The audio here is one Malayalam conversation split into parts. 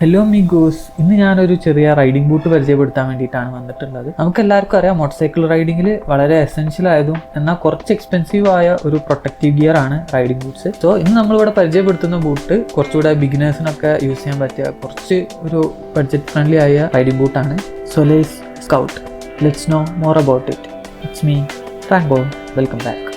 ഹലോ മിഗോസ്, ഇന്ന് ഞാനൊരു ചെറിയ റൈഡിംഗ് ബൂട്ട് പരിചയപ്പെടുത്താൻ വേണ്ടിയിട്ടാണ് വന്നിട്ടുള്ളത്. നമുക്ക് എല്ലാവർക്കും അറിയാം, മോട്ടോർ സൈക്കിൾ റൈഡിങ്ങിൽ വളരെ എസെൻഷ്യൽ ആയതും എന്നാൽ കുറച്ച് എക്സ്പെൻസീവ് ആയ ഒരു പ്രൊട്ടക്റ്റീവ് ഗിയർ ആണ് റൈഡിംഗ് ബൂട്ട്സ്. സോ ഇന്ന് നമ്മളിവിടെ പരിചയപ്പെടുത്തുന്ന ബൂട്ട് കുറച്ചുകൂടെ ബിഗിനേഴ്സിനൊക്കെ യൂസ് ചെയ്യാൻ പറ്റിയ കുറച്ച് ഒരു ബഡ്ജറ്റ് ഫ്രണ്ട്ലി ആയ റൈഡിംഗ് ബൂട്ടാണ് Solace Scout. Let's know more about it. It's me Franco. Welcome back.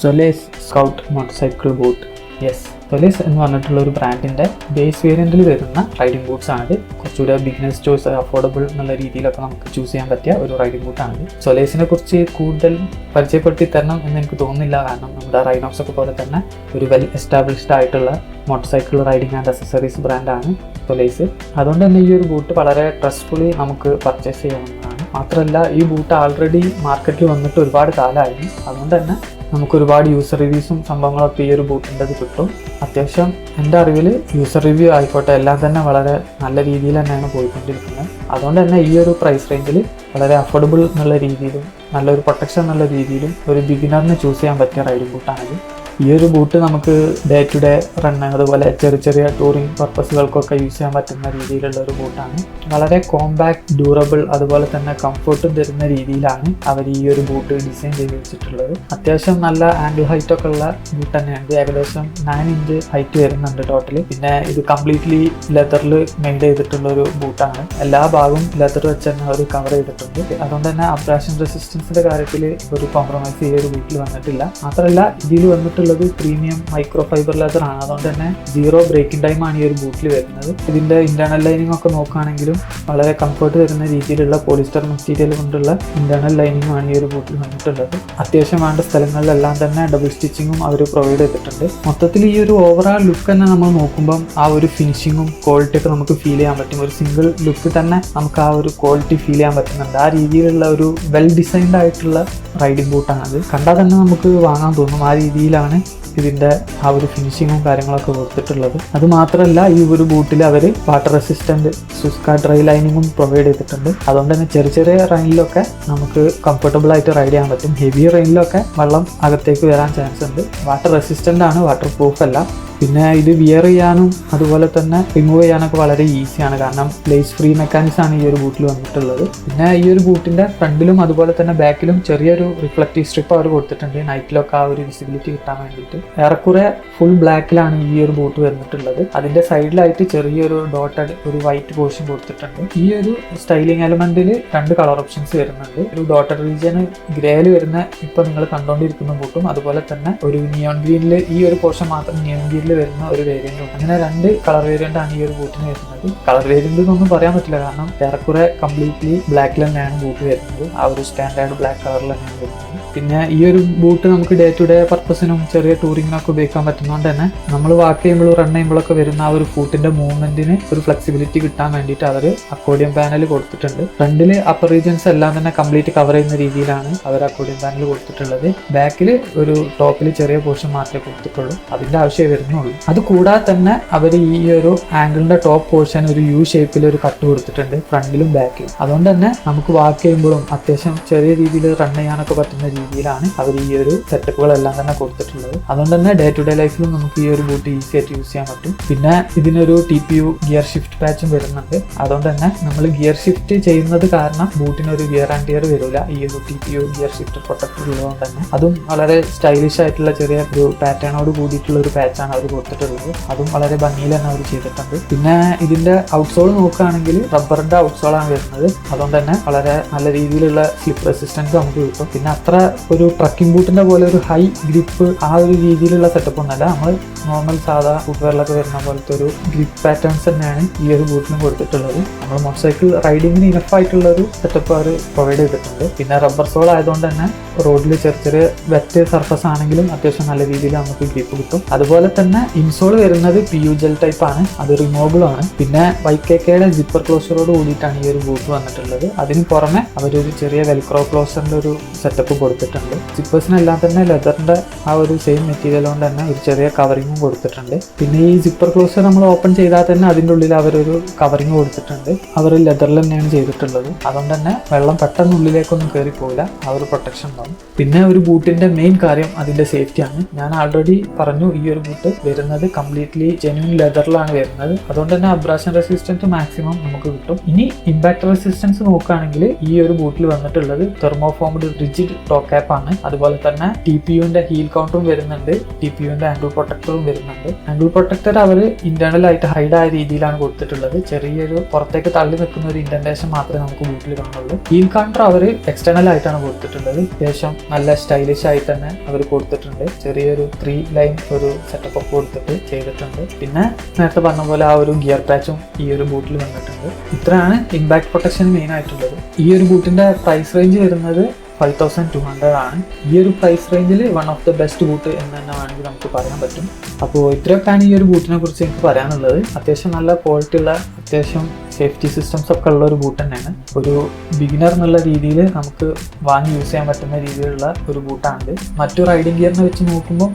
Solace Scout motorcycle boot. Yes, Solace എന്ന് പറഞ്ഞിട്ടുള്ള ഒരു ബ്രാൻഡിൻ്റെ ബേസ് വേരിയൻറ്റിൽ വരുന്ന റൈഡിംഗ് ബൂട്ട്സ് ആണിത്. കുറച്ചുകൂടെ ബിഗിനേഴ്സ് ചോയ്സ്, അഫോർഡബിൾ എന്നുള്ള രീതിയിലൊക്കെ നമുക്ക് ചൂസ് ചെയ്യാൻ പറ്റിയ ഒരു റൈഡിംഗ് ബൂട്ടാണിത്. സൊലേസിനെ കുറിച്ച് കൂടുതൽ പരിചയപ്പെടുത്തി തരണം എന്ന് എനിക്ക് തോന്നുന്നില്ല, കാരണം നമ്മുടെ റൈനോക്സ് ഒക്കെ പോലെ തന്നെ ഒരു വെൽ എസ്റ്റാബ്ലിഷ്ഡ് ആയിട്ടുള്ള motor cycle riding and accessories ബ്രാൻഡാണ് സൊലേസ്. അതുകൊണ്ട് തന്നെ ഈ ഒരു ബൂട്ട് വളരെ ട്രസ്റ്റ്ഫുള്ളി നമുക്ക് പർച്ചേസ് ചെയ്യാവുന്നതാണ്. മാത്രമല്ല, ഈ ബൂട്ട് ആൾറെഡി മാർക്കറ്റിൽ വന്നിട്ട് ഒരുപാട് കാലമായി. അതുകൊണ്ട് തന്നെ നമുക്ക് ഒരുപാട് യൂസർ റിവ്യൂസും സംഭവങ്ങളൊക്കെ ഈ ഒരു ബൂട്ടിൻ്റെത് കിട്ടും. അത്യാവശ്യം എൻ്റെ അറിവിൽ യൂസർ റിവ്യൂ ആയിക്കോട്ടെ എല്ലാം തന്നെ വളരെ നല്ല രീതിയിൽ തന്നെയാണ് പോയിക്കൊണ്ടിരിക്കുന്നത്. അതുകൊണ്ട് തന്നെ ഈ ഒരു പ്രൈസ് റേഞ്ചിൽ വളരെ അഫോർഡബിൾ എന്നുള്ള രീതിയിലും നല്ലൊരു പ്രൊട്ടക്ഷൻ എന്നുള്ള രീതിയിലും ഒരു ബിഗിനറിന് ചൂസ് ചെയ്യാൻ പറ്റിയ റൈഡിംഗ് ബൂട്ടാണിത്. ഈ ഒരു ബൂട്ട് നമുക്ക് ഡേ ടു ഡേ റണ്ണ്, അതുപോലെ ചെറിയ ചെറിയ ടൂറിങ് പർപ്പസുകൾക്കൊക്കെ യൂസ് ചെയ്യാൻ പറ്റുന്ന രീതിയിലുള്ള ഒരു ബൂട്ടാണ്. വളരെ കോമ്പാക്ട്, ഡ്യൂറബിൾ, അതുപോലെ തന്നെ കംഫർട്ടും തരുന്ന രീതിയിലാണ് അവർ ഈ ഒരു ബൂട്ട് ഡിസൈൻ ചെയ്ത് വെച്ചിട്ടുള്ളത്. അത്യാവശ്യം നല്ല ആംഗിൾ ഹൈറ്റ് ഒക്കെ ഉള്ള ബൂട്ട് തന്നെയാണ്. ഏകദേശം 9 ഇഞ്ച് ഹൈറ്റ് വരുന്നുണ്ട് ടോട്ടൽ. പിന്നെ ഇത് കംപ്ലീറ്റ്ലി ലെതറിൽ മെയ്ഡ് ചെയ്തിട്ടുള്ള ഒരു ബൂട്ടാണ്. എല്ലാ ഭാഗവും ലെതർ വെച്ച് തന്നെ അവർ കവർ ചെയ്തിട്ടുണ്ട്. അതുകൊണ്ട് തന്നെ അബ്രാഷൻ റെസിസ്റ്റൻസിന്റെ കാര്യത്തിൽ ഒരു കോംപ്രമൈസ് ഈ ഒരു ബൂട്ടിൽ വന്നിട്ടില്ല. മാത്രമല്ല, ഇതിൽ വന്നിട്ടുള്ളത് പ്രീമിയം മൈക്രോ ഫൈബർ ലെതർ ആണ്. അതുകൊണ്ട് തന്നെ 0 ബ്രേക്കിംഗ് ടൈം ആണ് ഈ ഒരു ബൂട്ടിൽ വരുന്നത്. ഇതിന്റെ ഇന്റേണൽ ലൈനിങ് ഒക്കെ നോക്കുകയാണെങ്കിലും വളരെ കംഫർട്ട് തരുന്ന രീതിയിലുള്ള പോളിസ്റ്റർ മെറ്റീരിയൽ കൊണ്ടുള്ള ഇന്റേണൽ ലൈനിങ് ആണ് ഈ ഒരു ബൂട്ടിൽ വന്നിട്ടുള്ളത്. അത്യാവശ്യം വേണ്ട സ്ഥലങ്ങളിലെല്ലാം തന്നെ ഡബിൾ സ്റ്റിച്ചിങ്ങും അവർ പ്രൊവൈഡ് ചെയ്തിട്ടുണ്ട്. മൊത്തത്തിൽ ഈ ഒരു ഓവറോൾ ലുക്ക് തന്നെ നമ്മൾ നോക്കുമ്പം ആ ഒരു ഫിനിഷിങ്ങും ക്വാളിറ്റി ഒക്കെ നമുക്ക് ഫീൽ ചെയ്യാൻ പറ്റും. ഒരു സിംഗിൾ ലുക്ക് തന്നെ നമുക്ക് ആ ഒരു ക്വാളിറ്റി ഫീൽ ചെയ്യാൻ പറ്റുന്നുണ്ട്. ആ രീതിയിലുള്ള ഒരു വെൽ ഡിസൈൻഡ് ആയിട്ടുള്ള റൈഡിംഗ് ബൂട്ടാണത്. കണ്ടാൽ തന്നെ നമുക്ക് വാങ്ങാൻ തോന്നും. ആ രീതിയിലാണ് ഇതിൻ്റെ ആ ഒരു ഫിനിഷിങ്ങും കാര്യങ്ങളൊക്കെ കൊടുത്തിട്ടുള്ളത്. അതുമാത്രമല്ല, ഈ ഒരു ബൂട്ടിൽ അവർ വാട്ടർ റെസിസ്റ്റൻറ്റ് സുസ്ക ഡ്രൈ ലൈനിങ്ങും പ്രൊവൈഡ് ചെയ്തിട്ടുണ്ട്. അതുകൊണ്ട് തന്നെ ചെറിയ ചെറിയ റെയിനിലൊക്കെ നമുക്ക് കംഫർട്ടബിൾ ആയിട്ട് റൈഡ് ചെയ്യാൻ പറ്റും. ഹെവി റെയിനിലൊക്കെ വെള്ളം അകത്തേക്ക് വരാൻ ചാൻസ് ഉണ്ട്. വാട്ടർ റെസിസ്റ്റൻ്റ് ആണ്, വാട്ടർ പ്രൂഫ് അല്ല. പിന്നെ ഇത് വിയർ ചെയ്യാനും അതുപോലെ തന്നെ റിമൂവ് ചെയ്യാനൊക്കെ വളരെ ഈസിയാണ്, കാരണം ലേസ് ഫ്രീ മെക്കാനിക്സ് ആണ് ഈ ഒരു ബൂട്ടിൽ വന്നിട്ടുള്ളത്. പിന്നെ ഈ ഒരു ബൂട്ടിൻ്റെ ഫ്രണ്ടിലും അതുപോലെ തന്നെ ബാക്കിലും ചെറിയൊരു റിഫ്ലക്റ്റീവ് സ്ട്രിപ്പ് അവർ കൊടുത്തിട്ടുണ്ട്, നൈറ്റിലൊക്കെ ആ ഒരു വിസിബിലിറ്റി കിട്ടാൻ വേണ്ടിയിട്ട്. ഏറെക്കുറെ ഫുൾ ബ്ലാക്കിലാണ് ഈ ഒരു ബൂട്ട് വന്നിട്ടുള്ളത്. അതിൻ്റെ സൈഡിലായിട്ട് ചെറിയൊരു ഡോട്ടഡ് ഒരു വൈറ്റ് പോർഷൻ കൊടുത്തിട്ടുണ്ട്. ഈ ഒരു സ്റ്റൈലിംഗ് എലമെന്റിൽ 2 കളർ ഓപ്ഷൻസ് വരുന്നുണ്ട്. ഒരു ഡോട്ടഡ് റീജിയൻ ഗ്രേയിൽ വരുന്ന ഇപ്പോൾ നിങ്ങൾ കണ്ടുകൊണ്ടിരിക്കുന്ന ബൂട്ടും, അതുപോലെ തന്നെ ഒരു നിയോൺ ഗ്രീനിൽ ഈ ഒരു പോർഷൻ മാത്രം നിയോൺ ഗ്രീൻ വരുന്ന ഒരു വേരിയന്റ് ഉണ്ട്. അങ്ങനെ 2 കളർ വേരിയന്റ് ആണ് ഈ ഒരു ബൂട്ടിന് വരുന്നത്. കളർ വേരിയന്റ് എന്നൊന്നും പറയാൻ പറ്റില്ല, കാരണം ഏറെക്കുറെ കംപ്ലീറ്റ്ലി ബ്ലാക്കിൽ തന്നെയാണ് ബൂട്ട് വരുന്നത്. ആ ഒരു സ്റ്റാൻഡേർഡ് ബ്ലാക്ക് കളറിൽ തന്നെയാണ് വരുന്നത്. പിന്നെ ഈ ഒരു ബൂട്ട് നമുക്ക് ഡേ ടു ഡേ പർപ്പസിനും ചെറിയ ടൂറിങ്ങിനൊക്കെ ഉപയോഗിക്കാൻ പറ്റുന്നതുകൊണ്ട് തന്നെ നമ്മൾ വാക്ക് ചെയ്യുമ്പോഴും റൺ ചെയ്യുമ്പോഴൊക്കെ വരുന്ന ആ ഒരു ഫൂട്ടിന്റെ മൂവ്മെന്റിന് ഒരു ഫ്ലെക്സിബിലിറ്റി കിട്ടാൻ വേണ്ടിയിട്ട് അവർ അക്കോർഡിയം പാനൽ കൊടുത്തിട്ടുണ്ട്. ഫ്രണ്ടില് അപ്പർ റീജിയൻസ് എല്ലാം തന്നെ കംപ്ലീറ്റ് കവർ ചെയ്യുന്ന രീതിയിലാണ് അവർ അക്കോർഡിയം പാനൽ കൊടുത്തിട്ടുള്ളത്. ബാക്കിൽ ഒരു ടോപ്പിൽ ചെറിയ പോർഷൻ മാത്രമേ കൊടുത്തിട്ടുള്ളൂ, അതിന്റെ ആവശ്യമേ വരുന്നുള്ളൂ. അത് കൂടാതെ തന്നെ അവർ ഈ ഒരു ആംഗിളിന്റെ ടോപ്പ് പോർഷൻ ഒരു യു ഷേപ്പിൽ ഒരു കട്ട് കൊടുത്തിട്ടുണ്ട് ഫ്രണ്ടിലും ബാക്കിലും. അതുകൊണ്ട് തന്നെ നമുക്ക് വാക്ക് ചെയ്യുമ്പോഴും അത്യാവശ്യം ചെറിയ രീതിയിൽ റൺ ചെയ്യാനൊക്കെ പറ്റുന്ന രീതിയിലാണ് അവർ ഈ ഒരു സെറ്റപ്പുകളെല്ലാം തന്നെ കൊടുത്തിട്ടുള്ളത്. അതുകൊണ്ട് തന്നെ ഡേ ടു ഡേ ലൈഫിലും നമുക്ക് ഈ ഒരു ബൂട്ട് ഈസി ആയിട്ട് യൂസ് ചെയ്യാൻ പറ്റും. പിന്നെ ഇതിനൊരു TPU ഗിയർ ഷിഫ്റ്റ് പാച്ചും വരുന്നുണ്ട്. അതുകൊണ്ട് തന്നെ നമ്മൾ ഗിയർ ഷിഫ്റ്റ് ചെയ്യുന്നത് കാരണം ബൂട്ടിനൊരു ഗിയർ ആൻഡ് ഗിയർ വരില്ല. ഈ ഒരു TPU ഗിയർ ഷിഫ്റ്റ് പ്രൊട്ടക്ടർ ഉള്ളതുകൊണ്ട് തന്നെ അതും വളരെ സ്റ്റൈലിഷ് ആയിട്ടുള്ള ചെറിയ ഒരു പാറ്റേണോട് കൂടിയിട്ടുള്ള ഒരു പാച്ചാണ് അവർ കൊടുത്തിട്ടുള്ളത്. അതും വളരെ ഭംഗിയിൽ തന്നെ അവർ ചെയ്തിട്ടുണ്ട്. പിന്നെ ഇതിന്റെ ഔട്ട്സോൾ നോക്കുകയാണെങ്കിൽ റബ്ബറിന്റെ ഔട്ട്സോളാണ് വരുന്നത്. അതുകൊണ്ട് തന്നെ വളരെ നല്ല രീതിയിലുള്ള സ്ലിപ്പ് റെസിസ്റ്റൻസ് നമുക്ക് കിട്ടും. പിന്നെ അത്ര ഒരു ട്രക്കിംഗ് ബൂട്ടിന്റെ പോലെ ഒരു ഹൈ ഗ്രിപ്പ് ആ ഒരു രീതിയിലുള്ള സെറ്റപ്പ് ഒന്നല്ല. നമ്മൾ നോർമൽ സാധാ ഫുട്വെയറിലൊക്കെ വരുന്ന പോലത്തെ ഒരു ഗ്രിപ്പ് പാറ്റേൺസ് തന്നെയാണ് ഈ ഒരു ബൂട്ടിനും കൊടുത്തിട്ടുള്ളത്. നമ്മൾ മോട്ടോർ സൈക്കിൾ റൈഡിങ്ങിന് ഇനഫ് ആയിട്ടുള്ള ഒരു സെറ്റപ്പ് അവർ പ്രൊവൈഡ് ചെയ്തിട്ടുണ്ട്. പിന്നെ റബ്ബർ സോൾ ആയതുകൊണ്ട് തന്നെ റോഡിൽ ചെറിയ ചെറിയ വെറ്റ് സർഫസ് ആണെങ്കിലും അത്യാവശ്യം നല്ല രീതിയിൽ നമുക്ക് ഗ്രിപ്പ് കിട്ടും. അതുപോലെ തന്നെ ഇൻസോൾ വരുന്നത് PU ജെൽ ടൈപ്പ് ആണ്, അത് റിമൂവബിൾ ആണ്. പിന്നെ YKKയുടെ ജിപ്പർ ക്ലോസറോട് കൂടിയിട്ടാണ് ഈ ഒരു ബൂട്ട് വന്നിട്ടുള്ളത്. അതിന് പുറമെ അവരൊരു ചെറിയ വെൽക്രോ ക്ലോസറിന്റെ ഒരു സെറ്റപ്പ് കൊടുത്തിട്ടുണ്ട്. ജിപ്പേഴ്സിനെല്ലാം തന്നെ ലെതറിന്റെ ആ ഒരു സെയിം മെറ്റീരിയൽ കൊണ്ട് തന്നെ ഒരു ചെറിയ കവറിങ്ങും കൊടുത്തിട്ടുണ്ട്. പിന്നെ ഈ ജിപ്പർ ക്ലോസർ നമ്മൾ ഓപ്പൺ ചെയ്താൽ തന്നെ അതിൻ്റെ ഉള്ളിൽ അവരൊരു കവറിങ് കൊടുത്തിട്ടുണ്ട്. അവർ ലെതറിൽ തന്നെയാണ് ചെയ്തിട്ടുള്ളത്. അതുകൊണ്ട് തന്നെ വെള്ളം പെട്ടെന്ന് ഉള്ളിലേക്കൊന്നും കയറി പോകില്ല, ആ ഒരു പ്രൊട്ടക്ഷൻ ഉണ്ടാവും. ഉണ്ടാവും. പിന്നെ ഒരു ബൂട്ടിന്റെ മെയിൻ കാര്യം അതിന്റെ സേഫ്റ്റിയാണ്. ഞാൻ ആൾറെഡി പറഞ്ഞു, ഈ ഒരു ബൂട്ട് വരുന്നത് കംപ്ലീറ്റ്ലി ജെന്യൂൻ ലെതറിലാണ് വരുന്നത്. അതുകൊണ്ട് തന്നെ അബ്രാഷൻ റെസിസ്റ്റൻസ് മാക്സിമം നമുക്ക് കിട്ടും. ഇനി ഇമ്പാക്ട് റെസിസ്റ്റൻസ് നോക്കുകയാണെങ്കിൽ ഈ ഒരു ബൂട്ടിൽ വന്നിട്ടുള്ളത് തെർമോഫോംഡ് റിജിഡ് ടോ ക്യാപ്പ് ആണ്. അതുപോലെ തന്നെ TPUന്റെ ഹീൽ കൗണ്ടറും വരുന്നുണ്ട്, TPUന്റെ ആംഗിൾ പ്രൊട്ടക്ടറും വരുന്നുണ്ട്. ആംഗിൾ പ്രൊട്ടക്ടർ അവർ ഇന്റേണൽ ആയിട്ട് ഹൈഡ് ആയ രീതിയിലാണ് കൊടുത്തിട്ടുള്ളത്. ചെറിയൊരു പുറത്തേക്ക് തള്ളി നിൽക്കുന്ന ഒരു ഇൻഡന്റേഷൻ മാത്രമേ നമുക്ക് ബൂട്ടിൽ കാണുള്ളൂ. ഹീൽ കൗണ്ടർ അവർ എക്സ്റ്റേണൽ ആയിട്ടാണ് കൊടുത്തിട്ടുള്ളത്. അത്യാവശ്യം നല്ല സ്റ്റൈലിഷ് ആയിട്ട് തന്നെ അവർ കൊടുത്തിട്ടുണ്ട്. ചെറിയൊരു 3 ലൈൻ ഒരു സെറ്റപ്പ് ഒക്കെ കൊടുത്തിട്ട് ചെയ്തിട്ടുണ്ട്. പിന്നെ നേരത്തെ പറഞ്ഞ പോലെ ആ ഒരു ഗിയർ പാച്ചും ഈ ഒരു ബൂട്ടിൽ വന്നിട്ടുണ്ട്. ഇത്രയാണ് ഇമ്പാക്ട് പ്രൊട്ടക്ഷൻ മെയിൻ ആയിട്ടുള്ളത്. ഈ ഒരു ബൂട്ടിന്റെ പ്രൈസ് റേഞ്ച് വരുന്നത് 5200 ആണ്. ഈ ഒരു പ്രൈസ് റേഞ്ചിൽ one of the best boot എന്ന് തന്നെ വേണമെങ്കിൽ നമുക്ക് പറയാൻ പറ്റും. അപ്പോൾ ഇത്രയൊക്കെയാണ് ഈ ഒരു ബൂട്ടിനെ കുറിച്ച് എനിക്ക് പറയാനുള്ളത്. അത്യാവശ്യം നല്ല ക്വാളിറ്റി ഉള്ള, അത്യാവശ്യം സേഫ്റ്റി സിസ്റ്റംസ് ഒക്കെ ഉള്ള ഒരു ബൂട്ട് തന്നെയാണ്. ഒരു ബിഗിനർ എന്നുള്ള രീതിയിൽ നമുക്ക് വാങ്ങി യൂസ് ചെയ്യാൻ പറ്റുന്ന രീതിയിലുള്ള ഒരു ബൂട്ടാണിത്. മറ്റു റൈഡിങ് ഗിയറിനെ വെച്ച് നോക്കുമ്പോൾ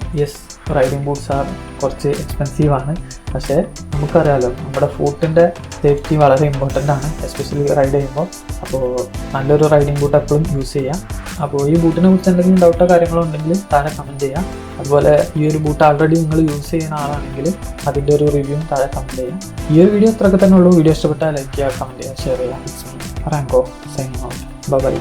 റൈഡിങ് ബൂട്ട്സ് കുറച്ച് എക്സ്പെൻസീവ് ആണ്. പക്ഷേ നമുക്കറിയാമല്ലോ, നമ്മുടെ ഫൂട്ടിൻ്റെ സേഫ്റ്റി വളരെ ഇമ്പോർട്ടൻ്റ് ആണ്, എസ്പെഷ്യലി റൈഡ് ചെയ്യുമ്പോൾ. അപ്പോൾ നല്ലൊരു റൈഡിങ് ബൂട്ട് എപ്പോഴും യൂസ് ചെയ്യാം. അപ്പോൾ ഈ ബൂട്ടിനെ കുറിച്ച് എന്തെങ്കിലും ഡൗട്ടോ കാര്യങ്ങളോ ഉണ്ടെങ്കിൽ താഴെ കമൻറ്റ് ചെയ്യാം. അതുപോലെ ഈ ഒരു ബൂട്ട് ആൾറെഡി നിങ്ങൾ യൂസ് ചെയ്യുന്ന ആളാണെങ്കിൽ അതിൻ്റെ ഒരു റിവ്യൂ താഴെ കമൻറ്റ് ചെയ്യാം. ഈ ഒരു വീഡിയോ അത്രയൊക്കെ തന്നെ ഉള്ളൂ. വീഡിയോ ഇഷ്ടപ്പെട്ടാൽ ലൈക്ക് ചെയ്യുക, കമൻറ്റ് ചെയ്യുക, ഷെയർ ചെയ്യുക. റാങ്കോ സൈനിങ് ഔട്ട്. ബൈ.